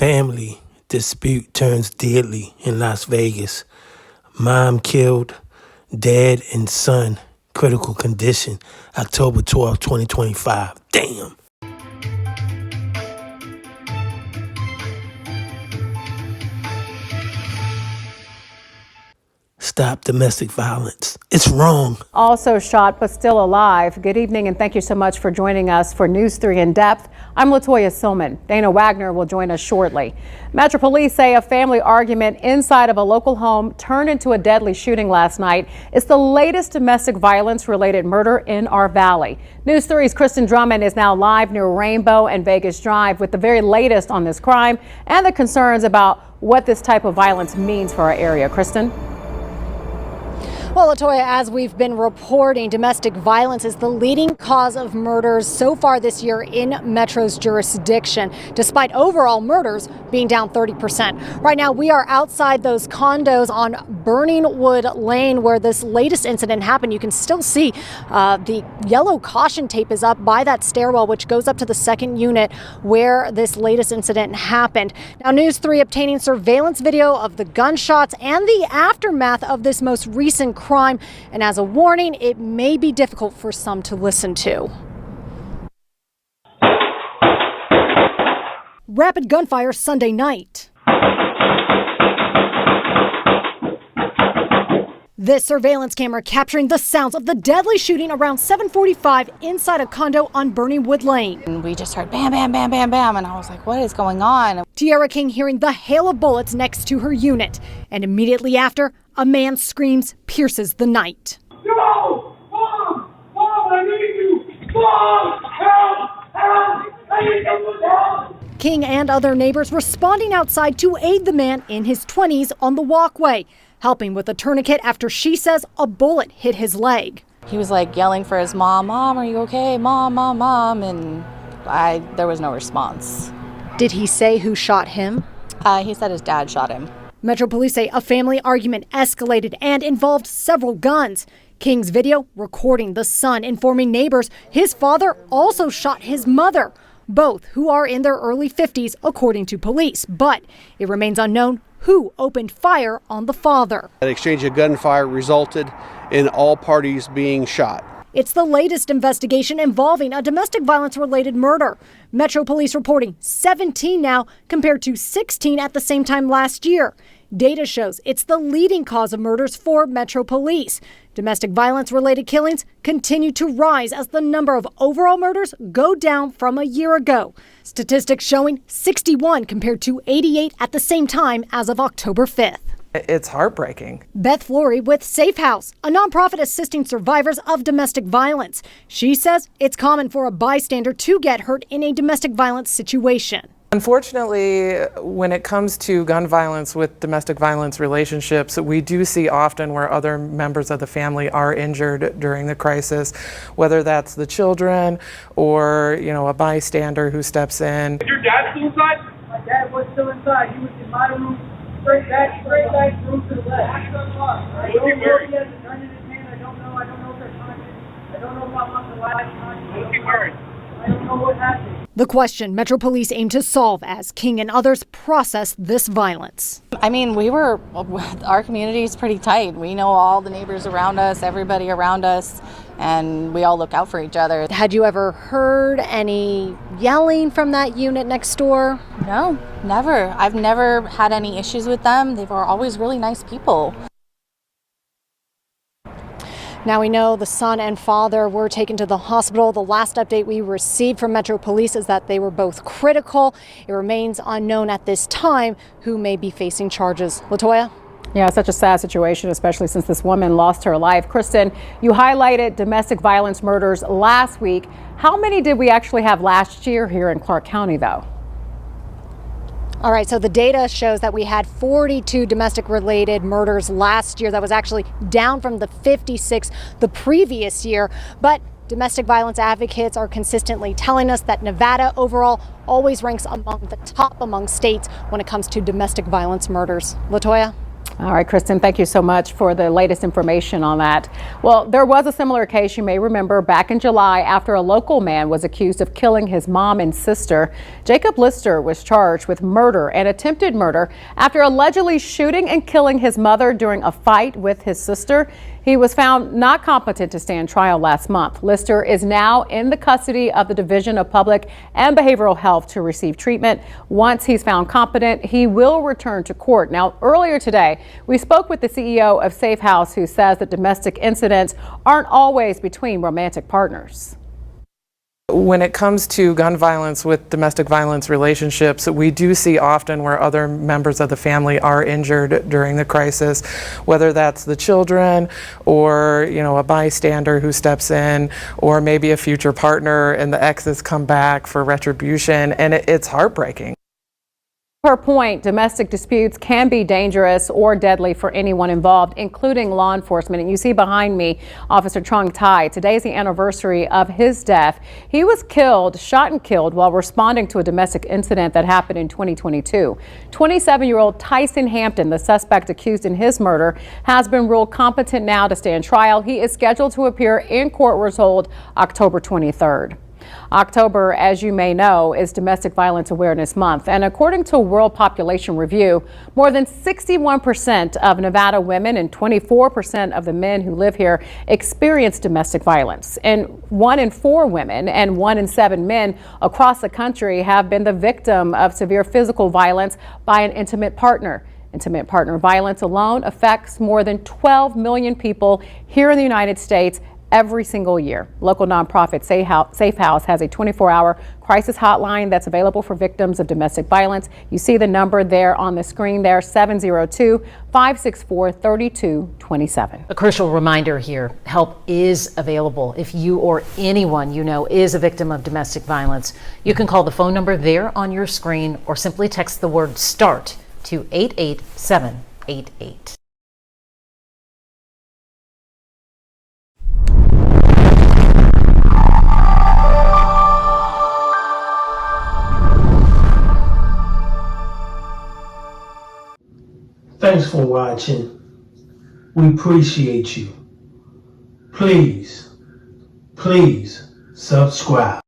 Family dispute turns deadly in Las Vegas. Mom killed, dad and son critical condition. October 12, 2025. Damn. Stop domestic violence. It's wrong. Also shot but still alive. Good evening and thank you so much for joining us for News 3 in Depth. I'm Latoya Silman. Dana Wagner will join us shortly. Metro Police say a family argument inside of a local home turned into a deadly shooting last night. It's the latest domestic violence related murder in our valley. News 3's Kristen Drummond is now live near Rainbow and Vegas Drive with the very latest on this crime and the concerns about what this type of violence means for our area. Kristen? Well, Latoya, as we've been reporting, domestic violence is the leading cause of murders so far this year in Metro's jurisdiction, despite overall murders being down 30%. Right now, we are outside those condos on Burning Wood Lane where this latest incident happened. You can still see the yellow caution tape is up by that stairwell, which goes up to the second unit where this latest incident happened. Now, News 3 obtaining surveillance video of the gunshots and the aftermath of this most recent crime, and as a warning, it may be difficult for some to listen to. Rapid gunfire Sunday night. This surveillance camera capturing the sounds of the deadly shooting around 7:45 inside a condo on Burning Wood Lane. And we just heard bam, bam, bam, bam, bam, and I was like, what is going on? Tiara King hearing the hail of bullets next to her unit, and immediately after, a man's screams pierces the night. No! Mom! Mom, I need you! Mom! Help! Help! I need someone's help! King and other neighbors responding outside to aid the man in his 20s on the walkway, helping with a tourniquet after she says a bullet hit his leg. He was like yelling for his mom, Mom, are you okay? Mom, Mom, Mom, and there was no response. Did he say who shot him? He said his dad shot him. Metro Police say a family argument escalated and involved several guns. King's video recording the son informing neighbors his father also shot his mother, both who are in their early 50s according to police, but it remains unknown who opened fire on the father. An exchange of gunfire resulted in all parties being shot. It's the latest investigation involving a domestic violence-related murder. Metro Police reporting 17 now compared to 16 at the same time last year. Data shows it's the leading cause of murders for Metro Police. Domestic violence-related killings continue to rise as the number of overall murders go down from a year ago. Statistics showing 61 compared to 88 at the same time as of October 5th. It's heartbreaking. Beth Flory with Safe House, a nonprofit assisting survivors of domestic violence. She says it's common for a bystander to get hurt in a domestic violence situation. Unfortunately, when it comes to gun violence with domestic violence relationships, we do see often where other members of the family are injured during the crisis, whether that's the children or, a bystander who steps in. Is your dad still inside? My dad was still inside. He was in my room. Straight back room to the left. I don't know if he has a gun in his hand. I don't know if they're conscious. I don't know if I'm on the last conscious. What's he wearing? I don't know what happened. The question Metro Police aim to solve as King and others process this violence. I mean, our community is pretty tight. We know all the neighbors around us, everybody around us, and we all look out for each other. Had you ever heard any yelling from that unit next door? No, never. I've never had any issues with them. They were always really nice people. Now we know the son and father were taken to the hospital. The last update we received from Metro Police is that they were both critical. It remains unknown at this time who may be facing charges. Latoya? Yeah, such a sad situation, especially since this woman lost her life. Kristen, you highlighted domestic violence murders last week. How many did we actually have last year here in Clark County, though? All right, so the data shows that we had 42 domestic-related murders last year. That was actually down from the 56 the previous year. But domestic violence advocates are consistently telling us that Nevada overall always ranks among the top among states when it comes to domestic violence murders. Latoya? All right, Kristen, thank you so much for the latest information on that. Well, there was a similar case, you may remember, back in July after a local man was accused of killing his mom and sister. Jacob Lister was charged with murder and attempted murder after allegedly shooting and killing his mother during a fight with his sister. He was found not competent to stand trial last month. Lister is now in the custody of the Division of Public and Behavioral Health to receive treatment. Once he's found competent, he will return to court. Now, earlier today, we spoke with the CEO of Safe House, who says that domestic incidents aren't always between romantic partners. When it comes to gun violence with domestic violence relationships, we do see often where other members of the family are injured during the crisis, whether that's the children or, a bystander who steps in, or maybe a future partner, and the exes come back for retribution, and it's heartbreaking. Her point, domestic disputes can be dangerous or deadly for anyone involved, including law enforcement. And you see behind me, Officer Trung Tai. Today is the anniversary of his death. He was shot and killed while responding to a domestic incident that happened in 2022. 27-year-old Tyson Hampton, the suspect accused in his murder, has been ruled competent now to stand trial. He is scheduled to appear in court, we're told, October 23rd. October, as you may know, is Domestic Violence Awareness Month. And according to World Population Review, more than 61% of Nevada women and 24% of the men who live here experience domestic violence. And 1 in 4 women and 1 in 7 men across the country have been the victim of severe physical violence by an intimate partner. Intimate partner violence alone affects more than 12 million people here in the United States every single year. Local nonprofit Safe House has a 24-hour crisis hotline that's available for victims of domestic violence. You see the number there on the screen there, 702-564-3227. A crucial reminder here, help is available. If you or anyone you know is a victim of domestic violence, you can call the phone number there on your screen or simply text the word START to 88788. Thanks for watching. We appreciate you. Please subscribe.